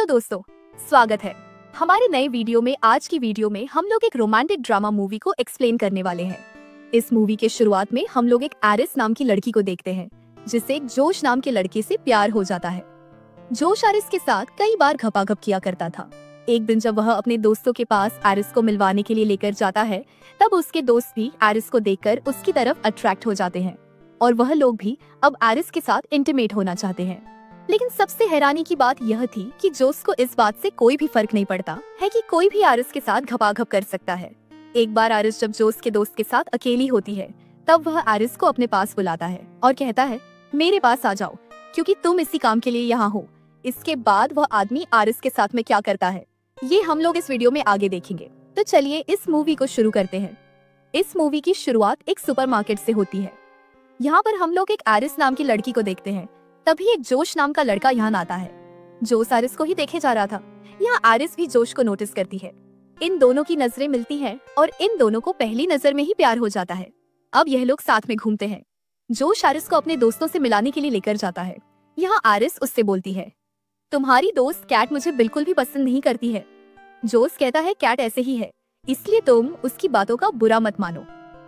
Hello दोस्तों, स्वागत है हमारे नए वीडियो में। आज की वीडियो में हम लोग एक रोमांटिक ड्रामा मूवी को एक्सप्लेन करने वाले हैं। इस मूवी के शुरुआत में हम लोग एक एरिस नाम की लड़की को देखते हैं जिससे एक जोश नाम के लड़के से प्यार हो जाता है। जोश एरिस के साथ कई बार घपाघप किया करता था। एक दिन जब वह अपने दोस्तों के पास एरिस को मिलवाने के लिए लेकर जाता है, तब उसके दोस्त भी एरिस को देखकर उसकी तरफ अट्रैक्ट हो जाते हैं और वह लोग भी अब एरिस के साथ इंटीमेट होना चाहते हैं। लेकिन सबसे हैरानी की बात यह थी कि जोस को इस बात से कोई भी फर्क नहीं पड़ता है कि कोई भी एरिस के साथ घपाघप कर सकता है। एक बार एरिस जब जोस के दोस्त के साथ अकेली होती है, तब वह एरिस को अपने पास बुलाता है और कहता है, मेरे पास आ जाओ क्योंकि तुम इसी काम के लिए यहाँ हो। इसके बाद वह आदमी एरिस के साथ में क्या करता है, ये हम लोग इस वीडियो में आगे देखेंगे। तो चलिए इस मूवी को शुरू करते हैं। इस मूवी की शुरुआत एक सुपरमार्केट से होती है। यहाँ पर हम लोग एक एरिस नाम की लड़की को देखते हैं। तभी एक जोश नाम का लड़का यहाँ आता है। जोश एरिस को ही देखे जा रहा था। यहाँ एरिस भी जोश को नोटिस करती है। इन दोनों की नजरें मिलती हैं और इन दोनों को पहली नजर में ही प्यार हो जाता है। अब यह लोग साथ में घूमते हैं। जोश एरिस को अपने दोस्तों से मिलाने के लिए लेकर जाता है। यहाँ एरिस उससे बोलती है, तुम्हारी दोस्त कैट मुझे बिल्कुल भी पसंद नहीं करती है। जोश कहता है, कैट ऐसे ही है, इसलिए तुम उसकी बातों का बुरा मत मानो।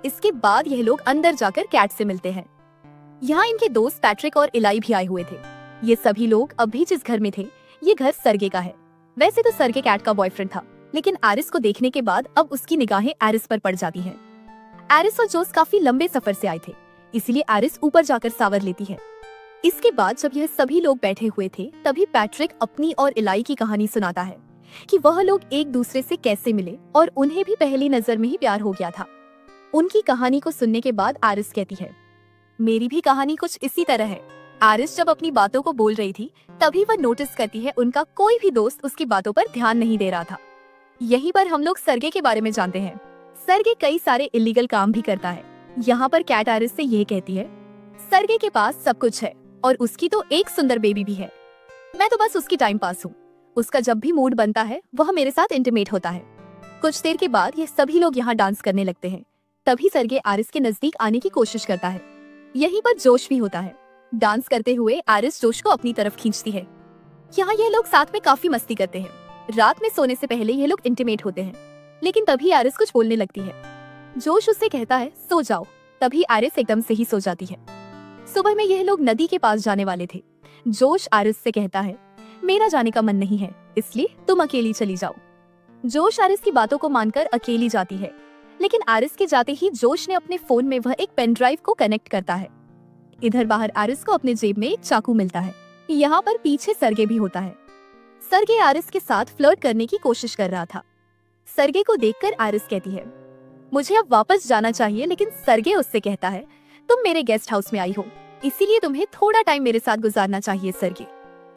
इसके बाद यह लोग अंदर जाकर कैट से मिलते हैं। यहाँ इनके दोस्त पैट्रिक और इलाई भी आए हुए थे। ये सभी लोग अभी जिस घर में थे, ये घर सरगे का है। वैसे तो सरगे कैट का बॉयफ्रेंड था, लेकिन एरिस को देखने के बाद अब उसकी निगाहें एरिस पर पड़ जाती हैं। एरिस और जोस काफी लंबे सफर से आए थे, इसलिए एरिस ऊपर जाकर सावर लेती है। इसके बाद जब यह सभी लोग बैठे हुए थे, तभी पैट्रिक अपनी और इलाई की कहानी सुनाता है कि वह लोग एक दूसरे से कैसे मिले और उन्हें भी पहली नजर में ही प्यार हो गया था। उनकी कहानी को सुनने के बाद एरिस कहती है, मेरी भी कहानी कुछ इसी तरह है। एरिस जब अपनी बातों को बोल रही थी, तभी वह नोटिस करती है उनका कोई भी दोस्त उसकी बातों पर ध्यान नहीं दे रहा था। यहीं पर हम लोग सरगे के बारे में जानते हैं। सरगे कई सारे इलीगल काम भी करता है। यहाँ पर कैट एरिस से यह कहती है, सरगे के पास सब कुछ है और उसकी तो एक सुंदर बेबी भी है। मैं तो बस उसकी टाइम पास हूँ। उसका जब भी मूड बनता है, वह मेरे साथ इंटीमेट होता है। कुछ देर के बाद ये सभी लोग यहाँ डांस करने लगते हैं। तभी सरगे एरिस के नजदीक आने की कोशिश करता है। यहीं पर जोश भी होता है। डांस करते हुए एरिस जोश को अपनी तरफ खींचती है। यहाँ ये लोग साथ में काफी मस्ती करते हैं। रात में सोने से पहले ये लोग इंटीमेट होते हैं, लेकिन तभी एरिस कुछ बोलने लगती है। जोश उससे कहता है, सो जाओ। तभी एरिस एकदम से ही सो जाती है। सुबह में यह लोग नदी के पास जाने वाले थे। जोश एरिस से कहता है, मेरा जाने का मन नहीं है, इसलिए तुम अकेली चली जाओ। जोश एरिस की बातों को मानकर अकेली जाती है, लेकिन एरिस के जाते ही जोश ने अपने फोन में वह एक पेन ड्राइव को कनेक्ट करता है। इधर बाहर एरिस को अपने जेब में एक चाकू मिलता है। यहाँ पर पीछे सरगे भी होता है। सरगे एरिस के साथ फ्लर्ट करने की कोशिश कर रहा था। सरगे को देखकर एरिस कहती है, मुझे अब वापस जाना चाहिए, लेकिन सरगे उससे कहता है, तुम मेरे गेस्ट हाउस में आई हो, इसीलिए तुम्हें थोड़ा टाइम मेरे साथ गुजारना चाहिए सरगे।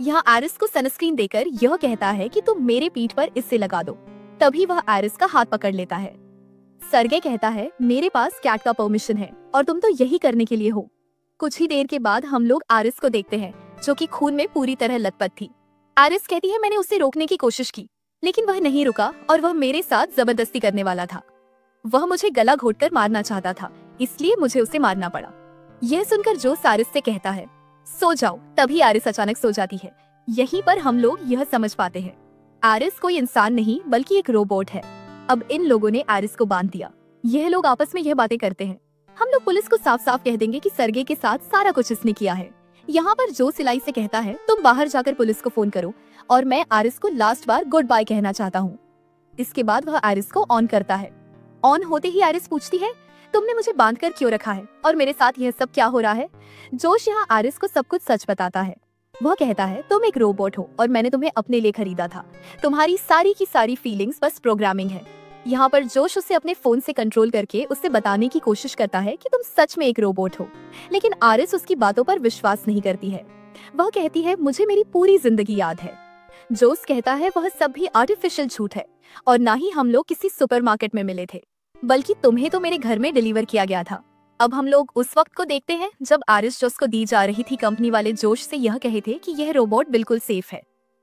यहाँ एरिस को सनस्क्रीन देकर यह कहता है कि तुम मेरे पीठ पर इससे लगा दो। तभी वह एरिस का हाथ पकड़ लेता है। सरगे कहता है, मेरे पास कैट का परमिशन है और तुम तो यही करने के लिए हो। कुछ ही देर के बाद हम लोग एरिस को देखते हैं, जो कि खून में पूरी तरह लथपथ थी। एरिस कहती है, मैंने उसे रोकने की कोशिश की, लेकिन वह नहीं रुका और वह मेरे साथ जबरदस्ती करने वाला था। वह मुझे गला घोटकर मारना चाहता था, इसलिए मुझे उसे मारना पड़ा। यह सुनकर जोश एरिस से कहता है, सो जाओ। तभी एरिस अचानक सो जाती है। यहीं पर हम लोग यह समझ पाते हैं, एरिस कोई इंसान नहीं बल्कि एक रोबोट है। अब इन लोगों ने एरिस को बांध दिया। यह लोग आपस में यह बातें करते हैं, हम लोग पुलिस को साफ साफ कह देंगे कि सरगे के साथ सारा कुछ इसने किया है। यहाँ पर जोश इलाई से कहता है, तुम बाहर जाकर पुलिस को फोन करो और मैं एरिस को लास्ट बार गुड बाय कहना चाहता हूँ। इसके बाद वह एरिस को ऑन करता है। ऑन होते ही एरिस पूछती है, तुमने मुझे बांध कर क्यों रखा है और मेरे साथ यह सब क्या हो रहा है। जोश यहाँ एरिस को सब कुछ सच बताता है। वह कहता है, तुम एक रोबोट हो और मैंने तुम्हें अपने लिए खरीदा था। तुम्हारी सारी की सारी फीलिंग्स बस प्रोग्रामिंग है। यहाँ पर जोश उसे अपने फोन से कंट्रोल करके उसे बताने की कोशिश करता है कि तुम सच में एक रोबोट हो, लेकिन एरिस उसकी बातों पर विश्वास नहीं करती है। वह कहती है, मुझे मेरी पूरी जिंदगी याद है। जोश कहता है, वह सब भी आर्टिफिशियल झूठ है और ना ही हम लोग किसी सुपरमार्केट में मिले थे, बल्कि तुम्हें तो मेरे घर में डिलीवर किया गया था। अब हम लोग उस वक्त को देखते हैं जब एरिस जोश को दी जा रही थी। कंपनी वाले जोश से यह कहे थे कि यह रोबोट बिल्कुल सेफ है,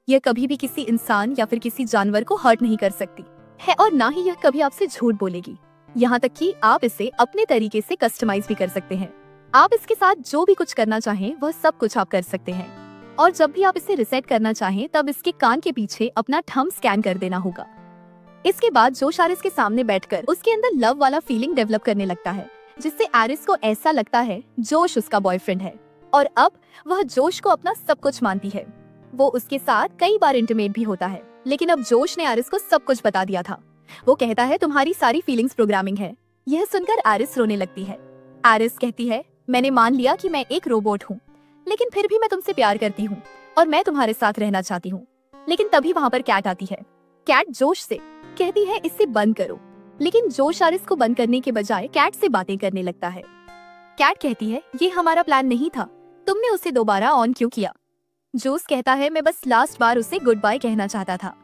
यह कभी भी किसी इंसान या फिर किसी जानवर को हर्ट नहीं कर सकती है और ना ही यह कभी आपसे झूठ बोलेगी। यहाँ तक कि आप इसे अपने तरीके से कस्टमाइज भी कर सकते हैं। आप इसके साथ जो भी कुछ करना चाहें वह सब कुछ आप कर सकते हैं। और जब भी आप इसे रिसेट करना चाहें तब इसके कान के पीछे अपना थंब स्कैन कर देना होगा। इसके बाद जोश एरिस के सामने बैठकर उसके अंदर लव वाला फीलिंग डेवलप करने लगता है, जिससे एरिस को ऐसा लगता है जोश उसका बॉयफ्रेंड है और अब वह जोश को अपना सब कुछ मानती है। वो उसके साथ कई बार इंटीमेट भी होता है, लेकिन अब जोश ने एरिस को सब कुछ बता दिया था। वो कहता है तुम्हारी सारी फीलिंग्स प्रोग्रामिंग है। यह सुनकर एरिस रोने लगती है। एरिस कहती है मैंने मान लिया कि मैं एक रोबोट हूँ, लेकिन फिर भी मैं तुमसे प्यार करती हूँ और मैं तुम्हारे साथ रहना चाहती हूँ। लेकिन तभी वहाँ पर कैट आती है। कैट जोश से कहती है इसे बंद करो, लेकिन जोश एरिस को बंद करने के बजाय कैट से बातें करने लगता है। कैट कहती है ये हमारा प्लान नहीं था, तुमने उसे दोबारा ऑन क्यों किया? जोश कहता है मैं बस लास्ट बार उसे गुड बाय कहना चाहता था।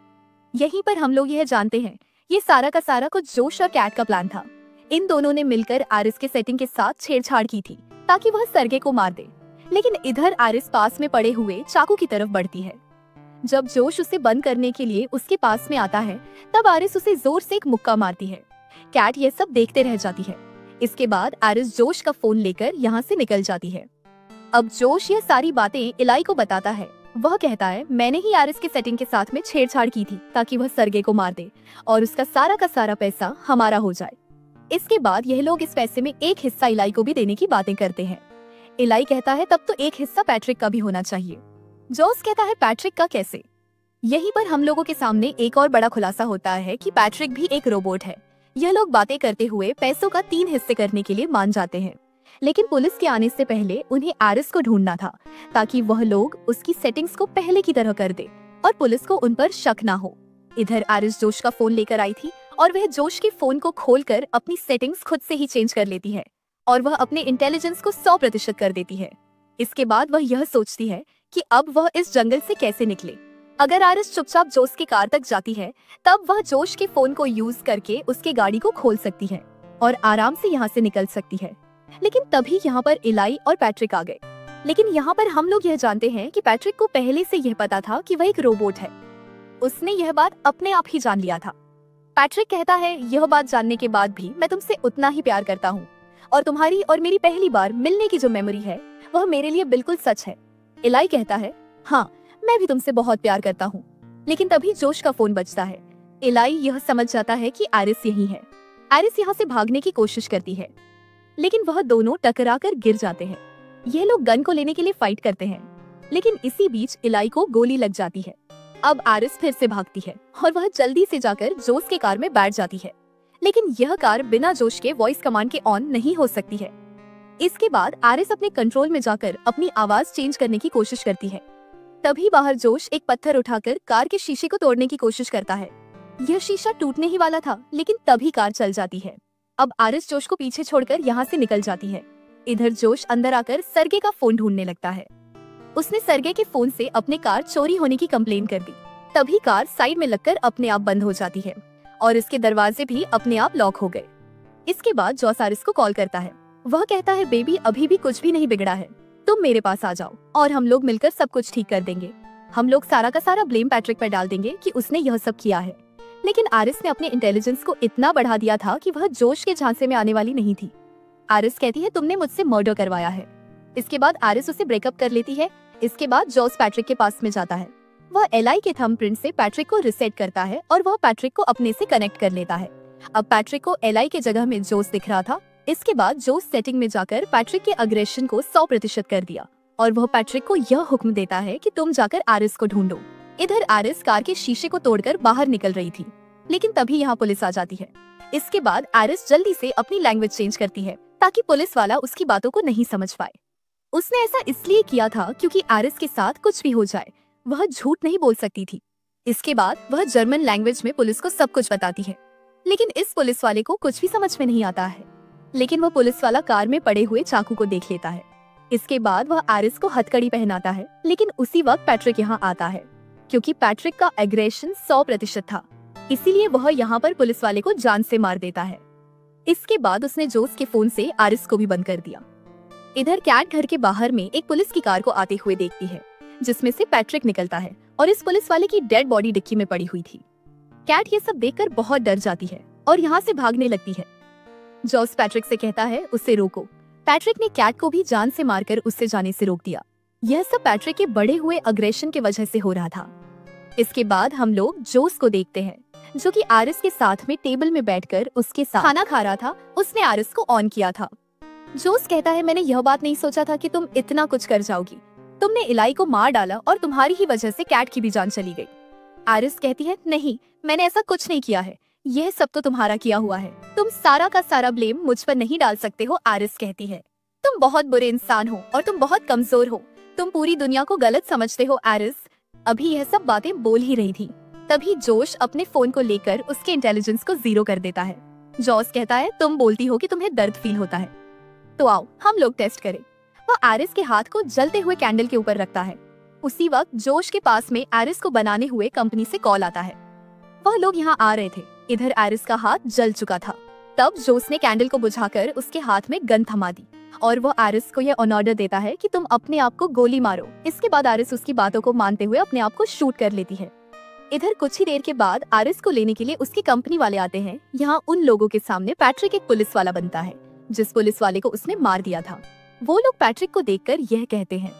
यहीं पर हम लोग यह जानते हैं ये सारा का सारा कुछ जोश और कैट का प्लान था। इन दोनों ने मिलकर एरिस के सेटिंग के साथ छेड़छाड़ की थी ताकि वह सरगे को मार दे, लेकिन इधर एरिस पास में पड़े हुए चाकू की तरफ बढ़ती है। जब जोश उसे बंद करने के लिए उसके पास में आता है तब एरिस उसे जोर से एक मुक्का मारती है। कैट ये सब देखते रह जाती है। इसके बाद एरिस जोश का फोन लेकर यहाँ से निकल जाती है। अब जोश यह सारी बातें इलाई को बताता है। वह कहता है मैंने ही एरिस के सेटिंग के साथ में छेड़छाड़ की थी ताकि वह सरगे को मार दे और उसका सारा का सारा पैसा हमारा हो जाए। इसके बाद यह लोग इस पैसे में एक हिस्सा इलाई को भी देने की बातें करते हैं। इलाई कहता है तब तो एक हिस्सा पैट्रिक का भी होना चाहिए। जोस कहता है पैट्रिक का कैसे? यहीं पर हम लोगों के सामने एक और बड़ा खुलासा होता है कि पैट्रिक भी एक रोबोट है। यह लोग बातें करते हुए पैसों का 3 हिस्से करने के लिए मान जाते हैं, लेकिन पुलिस के आने से पहले उन्हें एरिस को ढूंढना था ताकि वह लोग उसकी सेटिंग्स को पहले की तरह कर दे और पुलिस को उन पर शक ना हो। इधर एरिस जोश का फोन लेकर आई थी और वह जोश के फोन को खोलकर अपनी सेटिंग्स खुद से ही चेंज कर लेती है और वह अपने इंटेलिजेंस को 100% कर देती है। इसके बाद वह यह सोचती है कि अब वह इस जंगल से कैसे निकले। अगर एरिस चुपचाप जोश की कार तक जाती है तब वह जोश के फोन को यूज करके उसके गाड़ी को खोल सकती है और आराम से यहाँ से निकल सकती है। लेकिन तभी यहाँ पर इलाई और पैट्रिक आ गए। लेकिन यहाँ पर हम लोग यह जानते हैं कि पैट्रिक को पहले से यह पता था कि वह एक रोबोट है। उसने यह बात अपने आप ही जान लिया था। पैट्रिक कहता है यह बात जानने के बाद भी मैं तुमसे उतना ही प्यार करता हूँ और तुम्हारी और मेरी पहली बार मिलने की जो मेमोरी है वह मेरे लिए बिल्कुल सच है। इलाई कहता है हाँ मैं भी तुमसे बहुत प्यार करता हूँ। लेकिन तभी जोश का फोन बजता है। इलाई यह समझ जाता है कि एरिस यही है। एरिस यहाँ से भागने की कोशिश करती है, लेकिन वह दोनों टकराकर गिर जाते हैं। ये लोग गन को लेने के लिए फाइट करते हैं, लेकिन इसी बीच इलाई को गोली लग जाती है। अब एरिस फिर से भागती है और वह जल्दी से जाकर जोश के कार में बैठ जाती है, लेकिन यह कार बिना जोश के वॉइस कमांड के ऑन नहीं हो सकती है। इसके बाद एरिस अपने कंट्रोल में जाकर अपनी आवाज चेंज करने की कोशिश करती है। तभी बाहर जोश एक पत्थर उठाकर कार के शीशे को तोड़ने की कोशिश करता है। यह शीशा टूटने ही वाला था, लेकिन तभी कार चल जाती है। अब एरिस जोश को पीछे छोड़कर यहाँ से निकल जाती है। इधर जोश अंदर आकर सरगे का फोन ढूंढने लगता है। उसने सरगे के फोन से अपने कार चोरी होने की कंप्लेन कर दी। तभी कार साइड में लगकर अपने आप बंद हो जाती है और इसके दरवाजे भी अपने आप लॉक हो गए। इसके बाद जोश एरिस को कॉल करता है। वह कहता है बेबी अभी भी कुछ भी नहीं बिगड़ा है, तुम मेरे पास आ जाओ और हम लोग मिलकर सब कुछ ठीक कर देंगे। हम लोग सारा का सारा ब्लेम पैट्रिक पर डाल देंगे कि उसने यह सब किया है। लेकिन एरिस ने अपने इंटेलिजेंस को इतना बढ़ा दिया था कि वह जोश के झांसे में आने वाली नहीं थी। एरिस कहती है तुमने मुझसे मर्डर करवाया है। इसके बाद एरिस उसे ब्रेकअप कर लेती है। इसके बाद जोश पैट्रिक के पास में जाता है। वह एलाई के थंबप्रिंट से पैट्रिक को रिसेट करता है और वह पैट्रिक को अपने से कनेक्ट कर लेता है। अब पैट्रिक को एलाई के जगह में जोश दिख रहा था। इसके बाद जोश सेटिंग में जाकर पैट्रिक के अग्रेशन को 100% कर दिया और वह पैट्रिक को यह हुक्म देता है कि तुम जाकर एरिस को ढूंढो। इधर एरिस कार के शीशे को तोड़कर बाहर निकल रही थी, लेकिन तभी यहाँ पुलिस आ जाती है। इसके बाद एरिस जल्दी से अपनी लैंग्वेज चेंज करती है ताकि पुलिस वाला उसकी बातों को नहीं समझ पाए। उसने ऐसा इसलिए किया था क्योंकि एरिस के साथ कुछ भी हो जाए वह झूठ नहीं बोल सकती थी। इसके बाद वह जर्मन लैंग्वेज में पुलिस को सब कुछ बताती है, लेकिन इस पुलिस वाले को कुछ भी समझ में नहीं आता है। लेकिन वह पुलिस वाला कार में पड़े हुए चाकू को देख लेता है। इसके बाद वह एरिस को हथकड़ी पहनाता है, लेकिन उसी वक्त पैट्रिक यहाँ आता है। क्योंकि पैट्रिक का एग्रेशन 100% था, इसीलिए वह यहाँ पर पुलिस वाले को जान से मार देता है। इसके बाद उसने जोश के फोन से एरिस को भी बंद कर दिया। इधर कैट घर के बाहर में एक पुलिस की कार को आते हुए देखती है, जिसमें से पैट्रिक निकलता है और इस पुलिस वाले की डेड बॉडी डिक्की में पड़ी हुई थी। कैट ये सब देखकर बहुत डर जाती है और यहाँ से भागने लगती है। जोश पैट्रिक से कहता है उसे रोको। पैट्रिक ने कैट को भी जान से मारकर उससे जाने से रोक दिया। यह सब पैट्रिक के बढ़े हुए अग्रेशन की वजह से हो रहा था। इसके बाद हम लोग जोस को देखते हैं, जो कि आरिस के साथ में टेबल में बैठकर उसके साथ खाना खा रहा था। उसने आरिस को ऑन किया था। जोस कहता है, मैंने यह बात नहीं सोचा था कि तुम इतना कुछ कर जाओगी। तुमने इलाई को मार डाला और तुम्हारी ही वजह से कैट की भी जान चली गई। आरिस कहती है, नहीं, मैंने ऐसा कुछ नहीं किया है, यह सब तो तुम्हारा किया हुआ है। तुम सारा का सारा ब्लेम मुझ पर नहीं डाल सकते हो। आरिस कहती है, तुम बहुत बुरे इंसान हो और तुम बहुत कमजोर हो। तुम पूरी दुनिया को गलत समझते हो। आरिस अभी यह सब बातें बोल ही रही थी, तभी जोश अपने फोन को लेकर उसके इंटेलिजेंस को 0 कर देता है। जॉस कहता है, तुम बोलती हो कि तुम्हें दर्द फील होता है, तो आओ हम लोग टेस्ट करें। वह आरिस के हाथ को जलते हुए कैंडल के ऊपर रखता है। उसी वक्त जोश के पास में आरिस को बनाने हुए कंपनी से कॉल आता है। वह लोग यहाँ आ रहे थे। इधर आरिस का हाथ जल चुका था। तब जोस ने कैंडल को बुझाकर उसके हाथ में गन थमा दी और वह आरिस को यह ऑर्डर देता है कि तुम अपने आप को गोली मारो। इसके बाद आरिस उसकी बातों को मानते हुए अपने आप को शूट कर लेती है। इधर कुछ ही देर के बाद आरिस को लेने के लिए उसकी कंपनी वाले आते हैं। यहाँ उन लोगों के सामने पैट्रिक एक पुलिस वाला बनता है, जिस पुलिस वाले को उसने मार दिया था। वो लोग पैट्रिक को देखकर यह कहते हैं,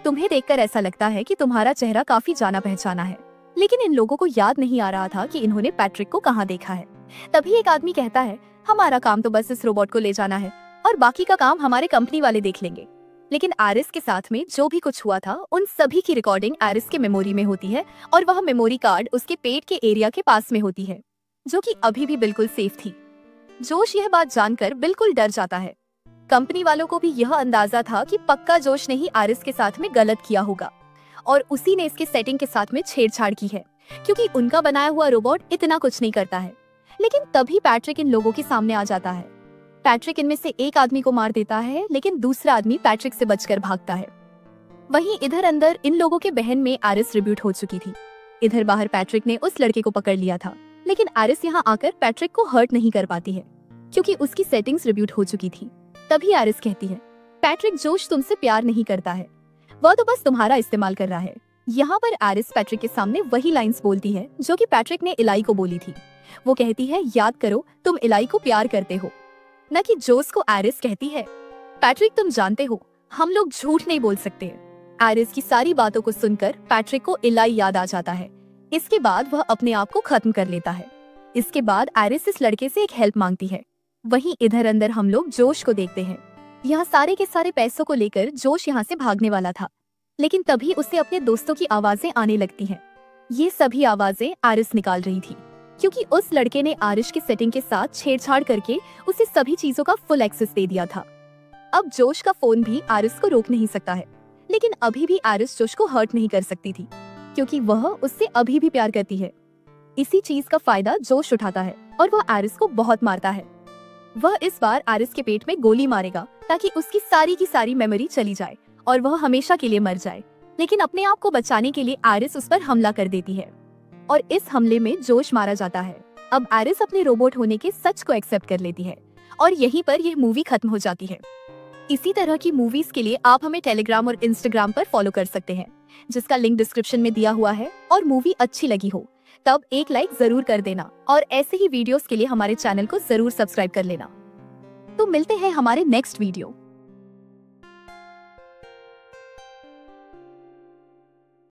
तुम्हें देखकर ऐसा लगता है कि तुम्हारा चेहरा काफी जाना पहचाना है। लेकिन इन लोगों को याद नहीं आ रहा था कि इन्होंने पैट्रिक को कहाँ देखा है। तभी एक आदमी कहता है, हमारा काम तो बस इस रोबोट को ले जाना है और बाकी का काम हमारे कंपनी वाले देख लेंगे। लेकिन आरिस के साथ में जो भी कुछ हुआ था उन सभी की रिकॉर्डिंग आरिस के मेमोरी में होती है और वह मेमोरी कार्ड उसके पेट के एरिया के पास में होती है, जो कि अभी भी बिल्कुल सेफ थी। जोश यह बात जानकर बिल्कुल डर जाता है। कंपनी वालों को भी यह अंदाजा था कि पक्का जोश ने ही आरिस के साथ में गलत किया होगा और उसी ने इसके सेटिंग के साथ में छेड़छाड़ की है, क्योंकि उनका बनाया हुआ रोबोट इतना कुछ नहीं करता है। लेकिन तभी पैट्रिक इन लोगों के सामने आ जाता है। पैट्रिक इनमें से एक आदमी को मार देता है, लेकिन दूसरा आदमी पैट्रिक से बचकर भागता है। वहीं इधर अंदर इन लोगों के बहन में आरिस रिब्यूट हो चुकी थी। इधर बाहर पैट्रिक ने उस लड़के को पकड़ लिया था, लेकिन आरिस यहाँ आकर पैट्रिक को हर्ट नहीं कर पाती है, क्योंकि उसकी सेटिंग्स रिब्यूट हो चुकी थी। तभी आरिस कहती है, पैट्रिक, जोश तुमसे प्यार नहीं करता है, वह तो बस तुम्हारा इस्तेमाल कर रहा है। यहाँ पर आरिस पैट्रिक के सामने वही लाइंस बोलती है जो कि पैट्रिक ने इलाई को बोली थी। वो कहती है, याद करो, तुम इलाई को प्यार करते हो, न कि जोश को। आरिस कहती है, पैट्रिक, तुम जानते हो हम लोग झूठ नहीं बोल सकते। आरिस की सारी बातों को सुनकर पैट्रिक को इलाई याद आ जाता है। इसके बाद वह अपने आप को खत्म कर लेता है। इसके बाद आरिस इस लड़के से एक हेल्प मांगती है। वहीं इधर अंदर हम लोग जोश को देखते हैं। यहाँ सारे के सारे पैसों को लेकर जोश यहाँ से भागने वाला था, लेकिन तभी उसे अपने दोस्तों की आवाजें आने लगती हैं। ये सभी आवाजें आरिस निकाल रही थी, क्योंकि उस लड़के ने आरिस की सेटिंग के साथ छेड़छाड़ करके उसे सभी चीजों का फुल एक्सेस दे दिया था। अब जोश का फोन भी आरिस को रोक नहीं सकता है, लेकिन अभी भी आरिस जोश को हर्ट नहीं कर सकती थी, क्योंकि वह उससे अभी भी प्यार करती है। इसी चीज का फायदा जोश उठाता है और वह आरिस को बहुत मारता है। वह इस बार आरिस के पेट में गोली मारेगा ताकि उसकी सारी की सारी मेमोरी चली जाए और वह हमेशा के लिए मर जाए। लेकिन अपने आप को बचाने के लिए आरिस उस पर हमला कर देती है और इस हमले में जोश मारा जाता है। अब आरिस अपने रोबोट होने के सच को एक्सेप्ट कर लेती है और यहीं पर यह मूवी खत्म हो जाती है। इसी तरह की मूवीज के लिए आप हमें टेलीग्राम और इंस्टाग्राम पर फॉलो कर सकते हैं, जिसका लिंक डिस्क्रिप्शन में दिया हुआ है। और मूवी अच्छी लगी हो तब एक लाइक जरूर कर देना और ऐसे ही वीडियोस के लिए हमारे चैनल को जरूर सब्सक्राइब कर लेना। तो मिलते हैं हमारे नेक्स्ट वीडियो।